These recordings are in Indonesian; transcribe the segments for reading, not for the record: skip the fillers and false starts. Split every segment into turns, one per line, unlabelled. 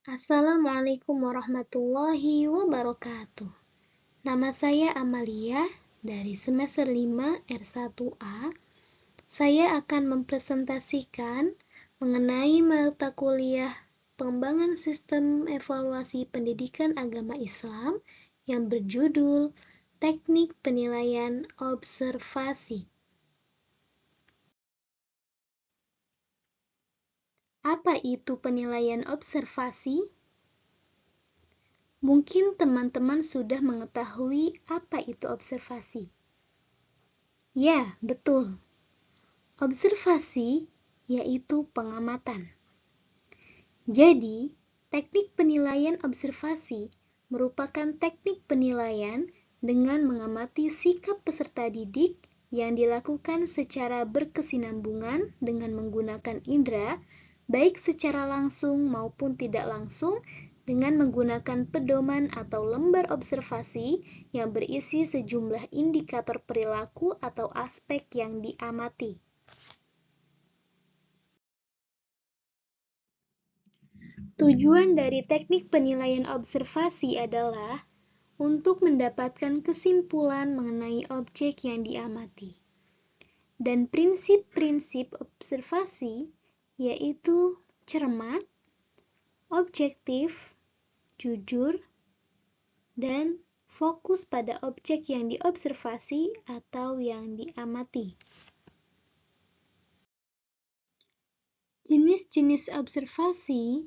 Assalamualaikum warahmatullahi wabarakatuh. Nama saya Amalia dari semester 5 R1A. Saya akan mempresentasikan mengenai mata kuliah Pengembangan Sistem Evaluasi Pendidikan Agama Islam yang berjudul Teknik Penilaian Observasi. Apa itu penilaian observasi? Mungkin teman-teman sudah mengetahui apa itu observasi. Ya, betul. Observasi yaitu pengamatan. Jadi, teknik penilaian observasi merupakan teknik penilaian dengan mengamati sikap peserta didik yang dilakukan secara berkesinambungan dengan menggunakan indera, baik secara langsung maupun tidak langsung, dengan menggunakan pedoman atau lembar observasi yang berisi sejumlah indikator perilaku atau aspek yang diamati. Tujuan dari teknik penilaian observasi adalah untuk mendapatkan kesimpulan mengenai objek yang diamati. Dan prinsip-prinsip observasi yaitu cermat, objektif, jujur, dan fokus pada objek yang diobservasi atau yang diamati. Jenis-jenis observasi: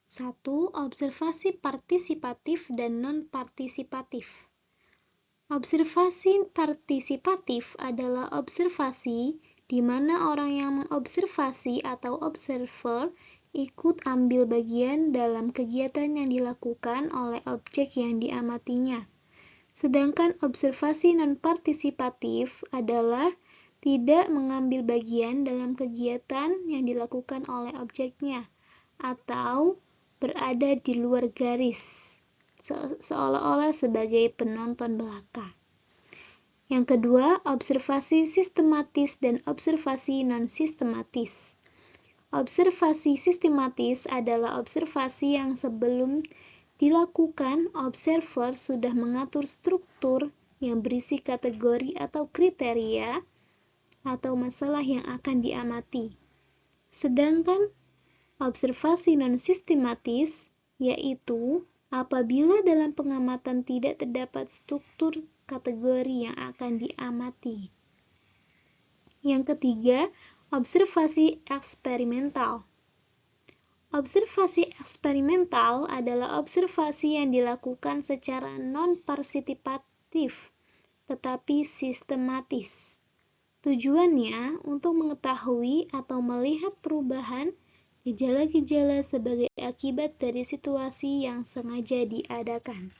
1. Observasi partisipatif dan non-partisipatif. Observasi partisipatif adalah observasi di mana orang yang mengobservasi atau observer ikut ambil bagian dalam kegiatan yang dilakukan oleh objek yang diamatinya. Sedangkan observasi non-partisipatif adalah tidak mengambil bagian dalam kegiatan yang dilakukan oleh objeknya atau berada di luar garis, seolah-olah sebagai penonton belaka. Yang kedua, observasi sistematis dan observasi non-sistematis. Observasi sistematis adalah observasi yang sebelum dilakukan, observer sudah mengatur struktur yang berisi kategori atau kriteria atau masalah yang akan diamati. Sedangkan observasi non-sistematis yaitu apabila dalam pengamatan tidak terdapat struktur kategori yang akan diamati. Yang ketiga, observasi eksperimental. Observasi eksperimental adalah observasi yang dilakukan secara non-partisipatif, tetapi sistematis. Tujuannya untuk mengetahui atau melihat perubahan gejala-gejala sebagai akibat dari situasi yang sengaja diadakan.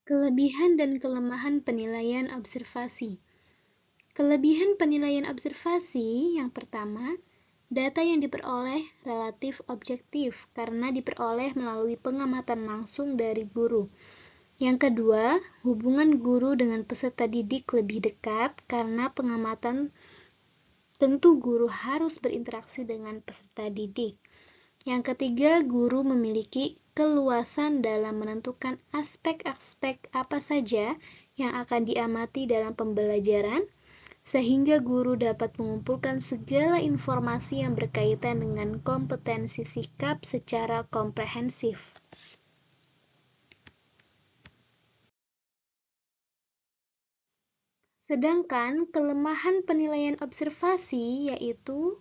Kelebihan dan kelemahan penilaian observasi. Kelebihan penilaian observasi yang pertama, data yang diperoleh relatif objektif karena diperoleh melalui pengamatan langsung dari guru. Yang kedua, hubungan guru dengan peserta didik lebih dekat karena pengamatan tentu guru harus berinteraksi dengan peserta didik. Yang ketiga, guru memiliki keluasan dalam menentukan aspek-aspek apa saja yang akan diamati dalam pembelajaran, sehingga guru dapat mengumpulkan segala informasi yang berkaitan dengan kompetensi sikap secara komprehensif. Sedangkan kelemahan penilaian observasi yaitu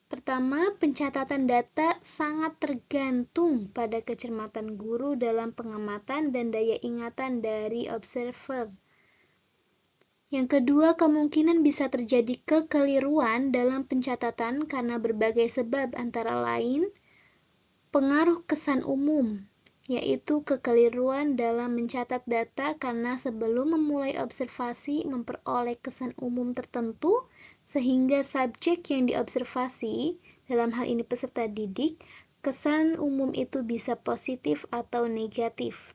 pertama, pencatatan data sangat tergantung pada kecermatan guru dalam pengamatan dan daya ingatan dari observer. Yang kedua, kemungkinan bisa terjadi kekeliruan dalam pencatatan karena berbagai sebab antara lain pengaruh kesan umum, yaitu kekeliruan dalam mencatat data karena sebelum memulai observasi memperoleh kesan umum tertentu sehingga subjek yang diobservasi, dalam hal ini peserta didik, kesan umum itu bisa positif atau negatif.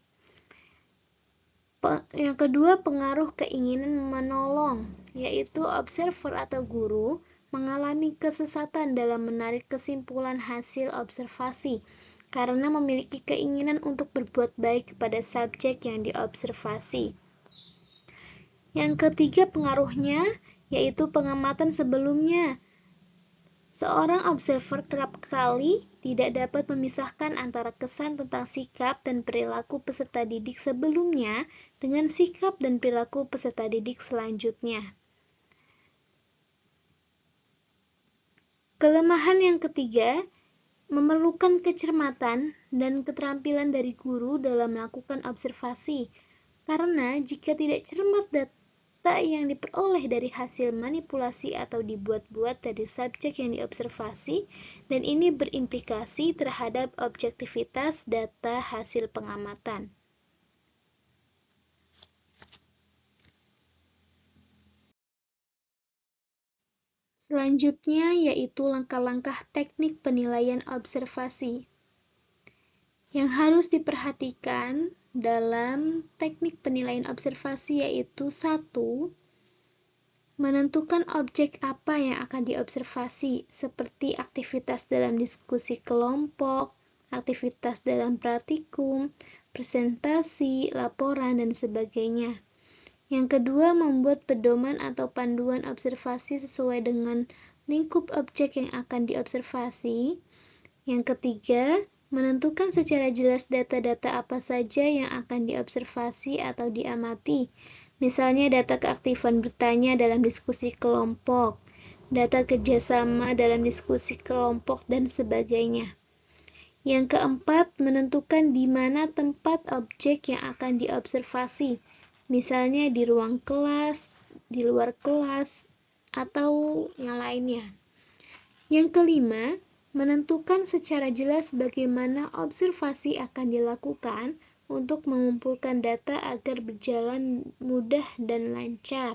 Yang kedua, pengaruh keinginan menolong, yaitu observer atau guru mengalami kesesatan dalam menarik kesimpulan hasil observasi karena memiliki keinginan untuk berbuat baik kepada subjek yang diobservasi. Yang ketiga pengaruhnya, yaitu pengamatan sebelumnya. Seorang observer kerap kali tidak dapat memisahkan antara kesan tentang sikap dan perilaku peserta didik sebelumnya dengan sikap dan perilaku peserta didik selanjutnya. Kelemahan yang ketiga, memerlukan kecermatan dan keterampilan dari guru dalam melakukan observasi. Karena jika tidak cermat data yang diperoleh dari hasil manipulasi atau dibuat-buat dari subjek yang diobservasi, dan ini berimplikasi terhadap objektivitas data hasil pengamatan. Selanjutnya yaitu langkah-langkah teknik penilaian observasi. Yang harus diperhatikan dalam teknik penilaian observasi yaitu 1. Menentukan objek apa yang akan diobservasi, seperti aktivitas dalam diskusi kelompok, aktivitas dalam praktikum, presentasi, laporan, dan sebagainya. Yang kedua, membuat pedoman atau panduan observasi sesuai dengan lingkup objek yang akan diobservasi. Yang ketiga, menentukan secara jelas data-data apa saja yang akan diobservasi atau diamati, misalnya data keaktifan bertanya dalam diskusi kelompok, data kerjasama dalam diskusi kelompok, dan sebagainya. Yang keempat, menentukan di mana tempat objek yang akan diobservasi, misalnya di ruang kelas, di luar kelas, atau yang lainnya. Yang kelima, menentukan secara jelas bagaimana observasi akan dilakukan untuk mengumpulkan data agar berjalan mudah dan lancar.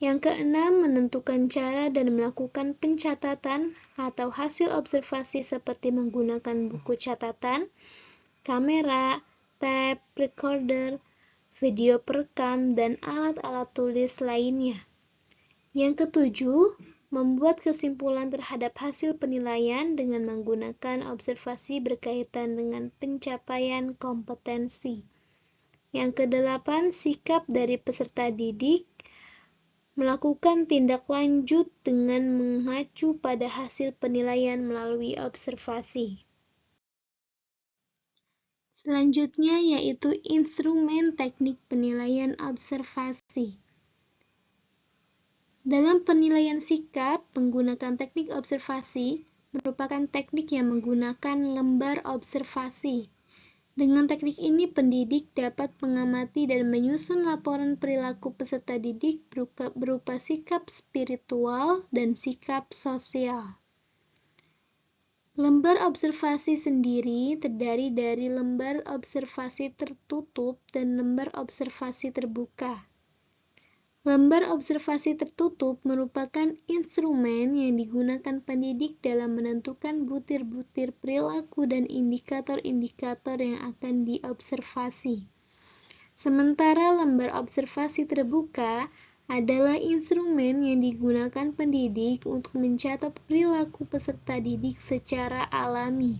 Yang keenam, menentukan cara dan melakukan pencatatan atau hasil observasi seperti menggunakan buku catatan, kamera, tape recorder, video perekam, dan alat-alat tulis lainnya. Yang ketujuh, membuat kesimpulan terhadap hasil penilaian dengan menggunakan observasi berkaitan dengan pencapaian kompetensi. Yang kedelapan, sikap dari peserta didik, melakukan tindak lanjut dengan mengacu pada hasil penilaian melalui observasi. Selanjutnya yaitu instrumen teknik penilaian observasi. Dalam penilaian sikap, menggunakan teknik observasi merupakan teknik yang menggunakan lembar observasi. Dengan teknik ini, pendidik dapat mengamati dan menyusun laporan perilaku peserta didik berupa sikap spiritual dan sikap sosial. Lembar observasi sendiri terdiri dari lembar observasi tertutup dan lembar observasi terbuka. Lembar observasi tertutup merupakan instrumen yang digunakan pendidik dalam menentukan butir-butir perilaku dan indikator-indikator yang akan diobservasi. Sementara lembar observasi terbuka adalah instrumen yang digunakan pendidik untuk mencatat perilaku peserta didik secara alami.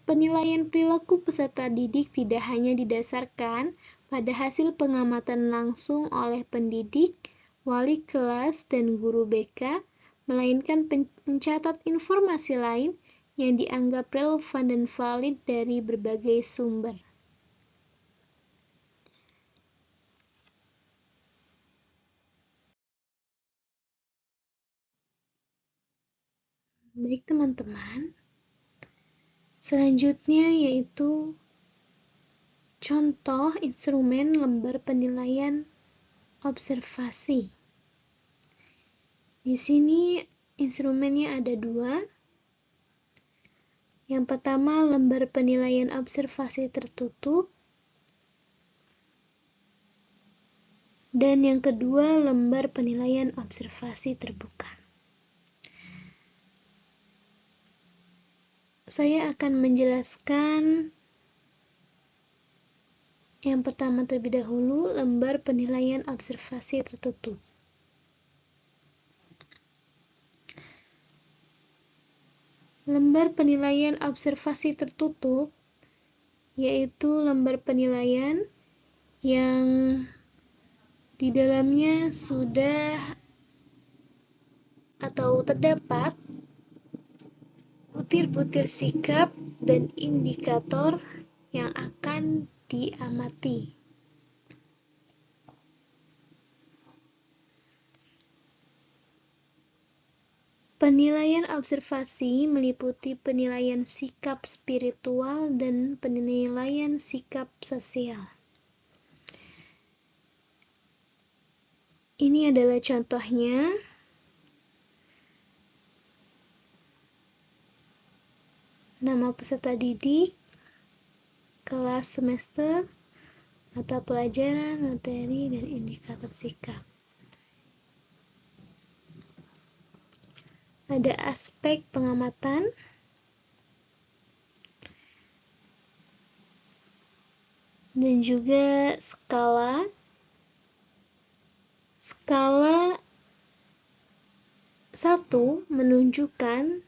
Penilaian perilaku peserta didik tidak hanya didasarkan pada hasil pengamatan langsung oleh pendidik, wali kelas, dan guru BK, melainkan mencatat informasi lain yang dianggap relevan dan valid dari berbagai sumber. Baik teman-teman, selanjutnya yaitu contoh instrumen lembar penilaian observasi. Di sini instrumennya ada 2. Yang pertama, lembar penilaian observasi tertutup. Dan yang kedua, lembar penilaian observasi terbuka. Saya akan menjelaskan yang pertama terlebih dahulu, lembar penilaian observasi tertutup. Lembar penilaian observasi tertutup yaitu lembar penilaian yang di dalamnya sudah atau terdapat butir-butir sikap dan indikator yang akan diamati. Penilaian observasi meliputi penilaian sikap spiritual dan penilaian sikap sosial. Ini adalah contohnya. Nama peserta didik, kelas semester, mata pelajaran, materi, dan indikator sikap. Ada aspek pengamatan, dan juga skala. Skala 1 menunjukkan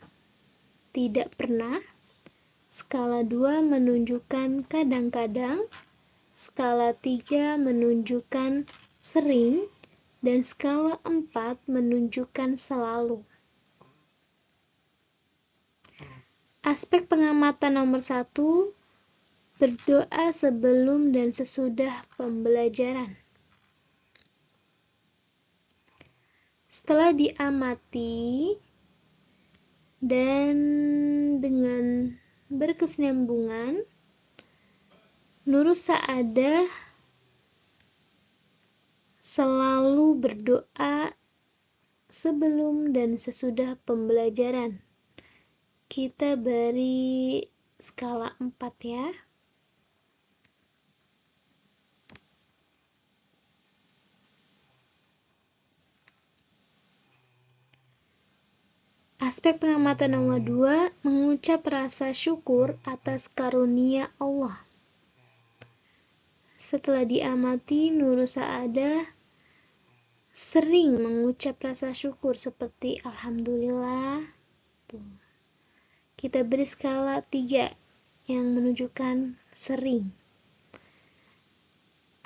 tidak pernah, skala 2 menunjukkan kadang-kadang, skala 3 menunjukkan sering, dan skala 4 menunjukkan selalu. Aspek pengamatan nomor 1, berdoa sebelum dan sesudah pembelajaran. Setelah diamati dan dengan berkesinambungan, Nurul Saadah selalu berdoa sebelum dan sesudah pembelajaran. Kita beri skala 4 ya. Aspek pengamatan nomor 2, mengucap rasa syukur atas karunia Allah. Setelah diamati, Nurul Saadah sering mengucap rasa syukur seperti Alhamdulillah. Kita beri skala 3 yang menunjukkan sering.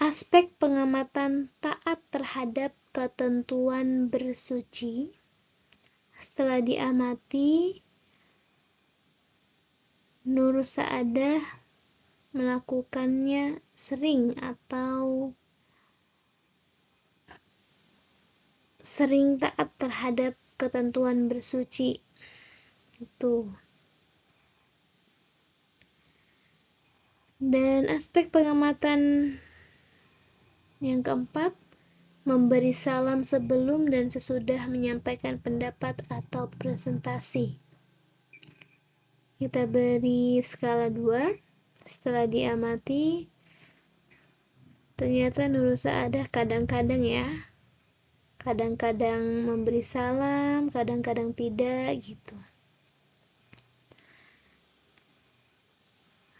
Aspek pengamatan taat terhadap ketentuan bersuci. Setelah diamati, Nurul Saadah melakukannya sering atau sering taat terhadap ketentuan bersuci. Itu. Dan aspek pengamatan yang keempat, memberi salam sebelum dan sesudah menyampaikan pendapat atau presentasi. Kita beri skala 2. Setelah diamati, ternyata Nurul Saadah kadang-kadang ya. Kadang-kadang memberi salam, kadang-kadang tidak gitu.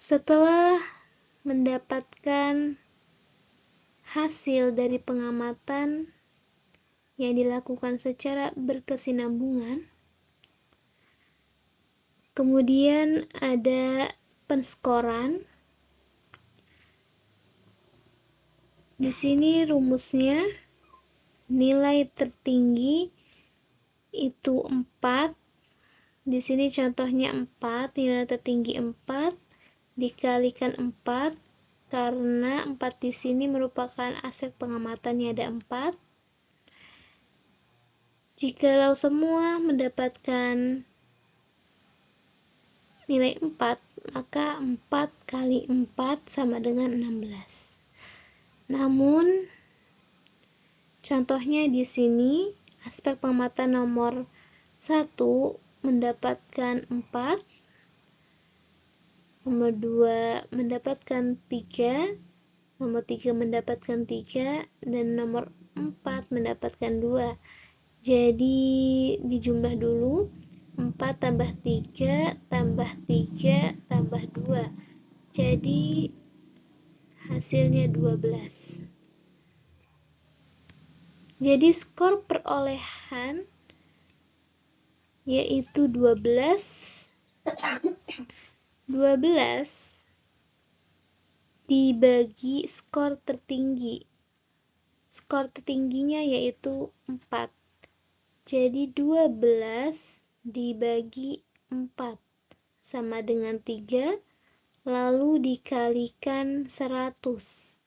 Setelah mendapatkan hasil dari pengamatan yang dilakukan secara berkesinambungan, kemudian ada penskoran. Di sini rumusnya nilai tertinggi itu 4. Di sini contohnya 4, nilai tertinggi 4 dikalikan 4 karena 4 di sini merupakan aspek pengamatannya ada 4. Jikalau semua mendapatkan nilai 4, maka 4 kali 4 sama dengan 16. Namun contohnya di sini aspek pengamatan nomor 1 mendapatkan 4, nomor 2 mendapatkan 3, nomor 3 mendapatkan 3, dan nomor 4 mendapatkan 2. Jadi dijumlah dulu, 4 tambah 3 tambah 3 tambah 2. Jadi hasilnya 12. Jadi skor perolehan yaitu 12 12 dibagi skor tertinggi. Skor tertingginya yaitu 4. Jadi 12 dibagi 4 sama dengan 3, lalu dikalikan 100.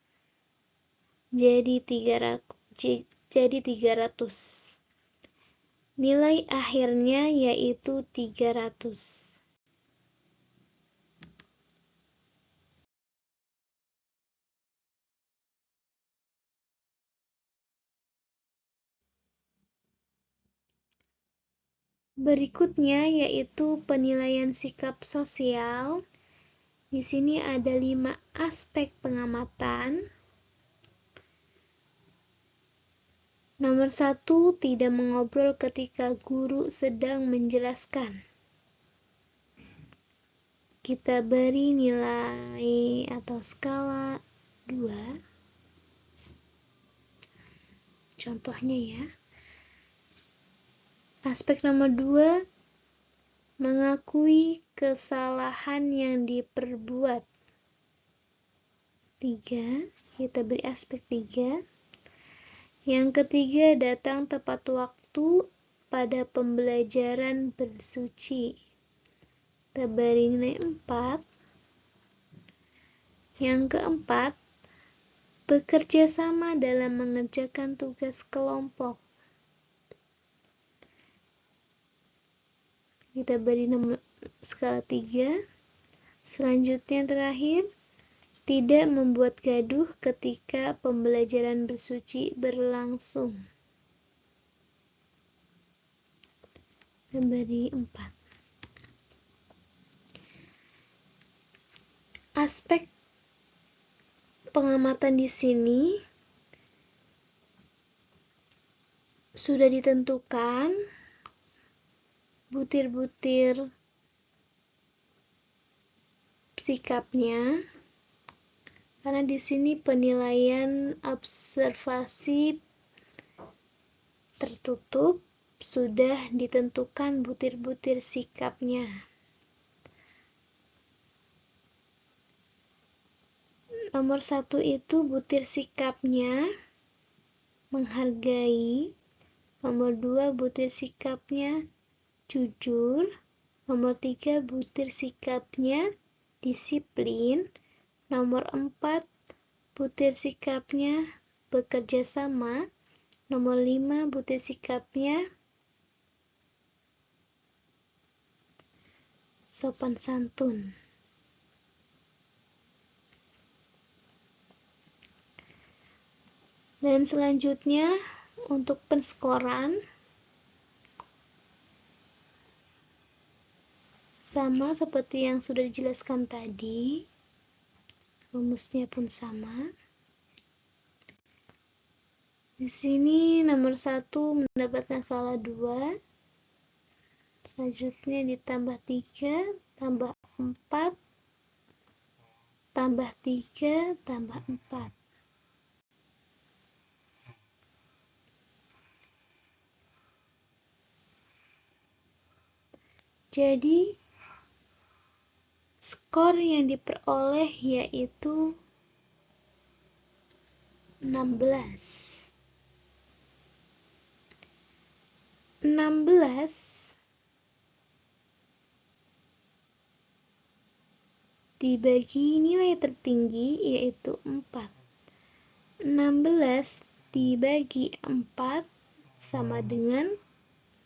Jadi 300. Nilai akhirnya yaitu 300. Berikutnya yaitu penilaian sikap sosial. Di sini ada 5 aspek pengamatan. Nomor 1, tidak mengobrol ketika guru sedang menjelaskan. Kita beri nilai atau skala 2. Contohnya ya. Aspek nomor 2, mengakui kesalahan yang diperbuat. 3, kita beri aspek 3. Yang ketiga, datang tepat waktu pada pembelajaran bersuci. Kita beri nilai 4. Yang keempat, bekerja sama dalam mengerjakan tugas kelompok. Kita beri nomor skala 3. Selanjutnya terakhir, tidak membuat gaduh ketika pembelajaran bersuci berlangsung. Kita beri 4. Aspek pengamatan di sini sudah ditentukan butir-butir sikapnya, karena di sini penilaian observasi tertutup, sudah ditentukan butir-butir sikapnya. Nomor 1 itu butir sikapnya menghargai. Nomor 2 butir sikapnya jujur. Nomor 3 butir sikapnya disiplin. Nomor 4 butir sikapnya bekerja sama. Nomor 5 butir sikapnya sopan santun. Dan selanjutnya untuk penskoran sama seperti yang sudah dijelaskan tadi, rumusnya pun sama. Di sini nomor 1 mendapatkan skala 2, selanjutnya ditambah 3, tambah 4, tambah 3, tambah 4. Jadi, skor yang diperoleh yaitu 16. 16 dibagi nilai tertinggi yaitu 4. 16 dibagi 4 sama dengan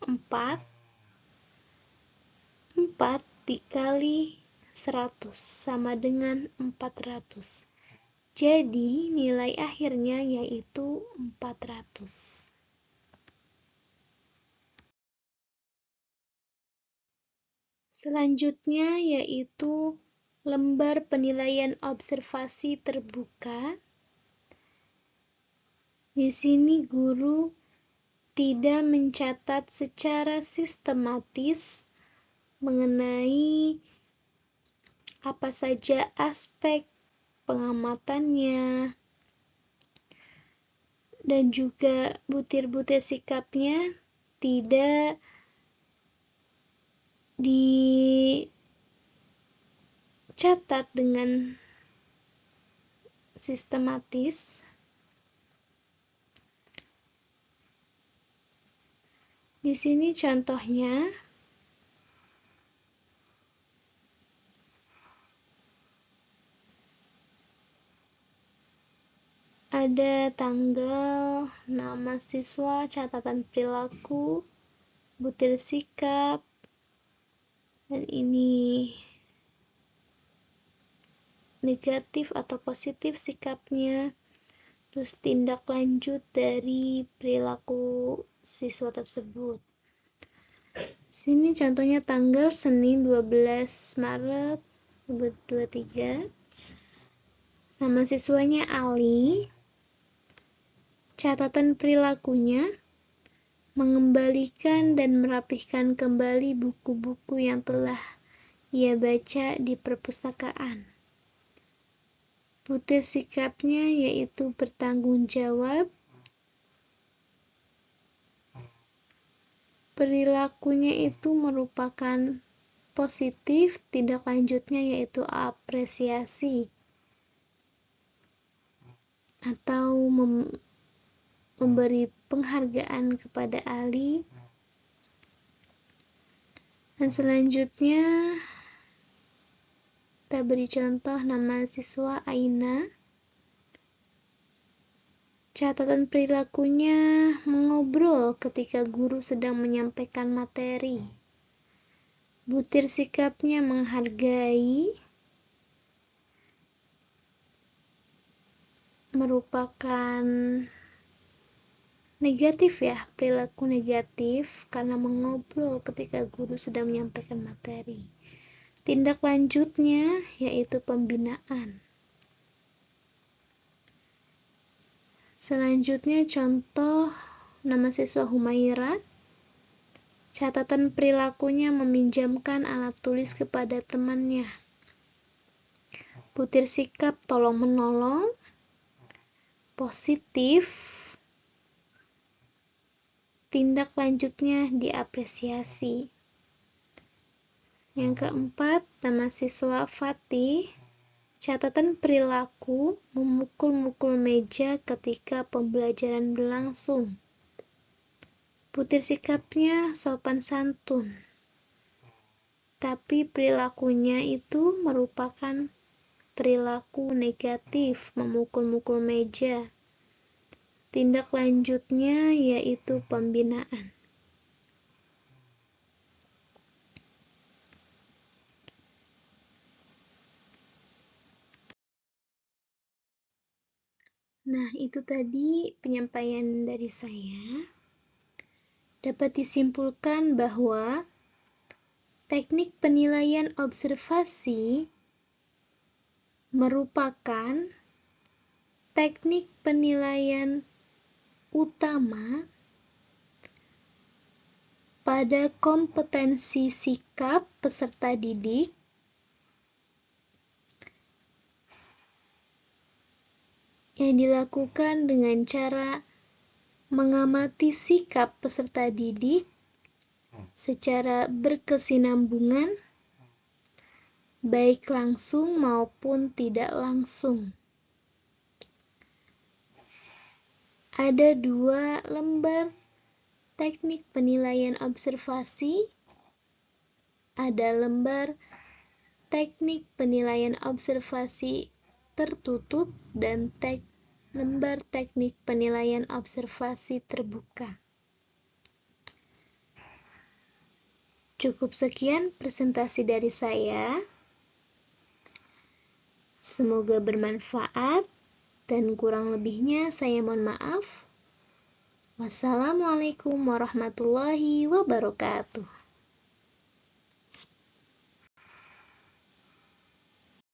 4. 4 dikali 100 sama dengan 400. Jadi nilai akhirnya yaitu 400. Selanjutnya yaitu lembar penilaian observasi terbuka. Di sini guru tidak mencatat secara sistematis mengenai apa saja aspek pengamatannya dan juga butir-butir sikapnya tidak catat dengan sistematis. Di sini contohnya ada tanggal, nama siswa, catatan perilaku, butir sikap, dan ini negatif atau positif sikapnya, terus tindak lanjut dari perilaku siswa tersebut. Sini contohnya tanggal Senin 12 Maret 2023. Nama siswanya Ali. Catatan perilakunya mengembalikan dan merapihkan kembali buku-buku yang telah ia baca di perpustakaan. Butir sikapnya yaitu bertanggung jawab. Perilakunya itu merupakan positif, tindak lanjutnya yaitu apresiasi atau memberi penghargaan kepada Ali. Dan selanjutnya kita beri contoh nama siswa Aina. Catatan perilakunya mengobrol ketika guru sedang menyampaikan materi. Butir sikapnya menghargai, merupakan negatif ya, perilaku negatif karena mengobrol ketika guru sedang menyampaikan materi. Tindak lanjutnya yaitu pembinaan. Selanjutnya contoh nama siswa Humaira. Catatan perilakunya meminjamkan alat tulis kepada temannya. Butir sikap tolong-menolong, positif. Tindak lanjutnya diapresiasi. Yang keempat, nama siswa Fatih. Catatan perilaku memukul-mukul meja ketika pembelajaran berlangsung. Butir sikapnya sopan santun. Tapi perilakunya itu merupakan perilaku negatif, memukul-mukul meja. Tindak lanjutnya yaitu pembinaan. Nah, itu tadi penyampaian dari saya. Dapat disimpulkan bahwa teknik penilaian observasi merupakan teknik penilaian utama pada kompetensi sikap peserta didik yang dilakukan dengan cara mengamati sikap peserta didik secara berkesinambungan, baik langsung maupun tidak langsung. Ada 2 lembar teknik penilaian observasi, ada lembar teknik penilaian observasi tertutup dan lembar teknik penilaian observasi terbuka. Cukup sekian presentasi dari saya. Semoga bermanfaat dan kurang lebihnya saya mohon maaf. Wassalamualaikum warahmatullahi wabarakatuh.